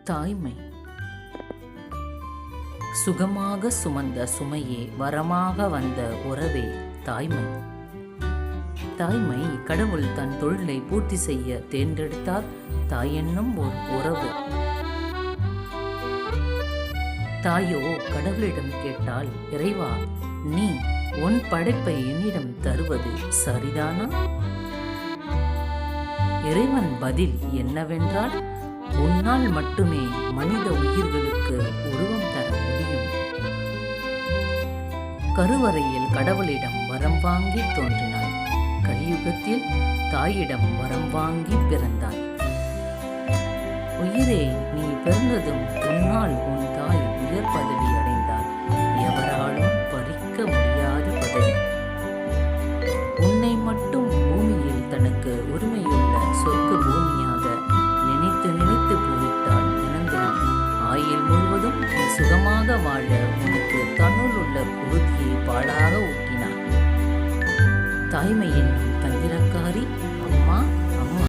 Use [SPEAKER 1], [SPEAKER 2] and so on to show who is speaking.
[SPEAKER 1] தாய்மை. சுகமாக சுமந்த சுமையே வரமாக வந்த உறவே தாய்மை. தாய்மை கடவுள் தன் தொழிலை பூர்த்தி செய்ய தேர்ந்தெடுத்தார். தாய் என்னும் ஒரு உறவு. தாயோ கடவுளிடம் கேட்டால், இறைவா, நீ உன் படைப்பை என்னிடம் தருவது சரிதானா? இறைவன் பதில் என்னவென்றால், உன்னால் மட்டுமே மனித உயிர்களுக்கு உருவம் தர முடியும். கருவறையில் கடவுளிடம் வரம் வாங்கி தோன்றினாய். கலியுகத்தில் தாயிடம் வரம் வாங்கி பிறந்தாய். உயிரே, நீ பிறந்ததும் உன்னால் உன் தாய் உயர் பதவி அடைந்தாள். எவராலும் பறிக்க முடியாத பதவி. உன்னை மட்டும் பூமியில் தனக்கு உரிமையுள்ள சொர்க்க பூமியாக நினைத்து நினைத்து பூரித்தாள். தினந்தினம் ஆயுள் முழுவதும் நீ சுகமாக வாழ உனக்கு தன்னுள் உள்ள குருதியை பாலாக ஊட்டினாள். தாய்மை என்னும்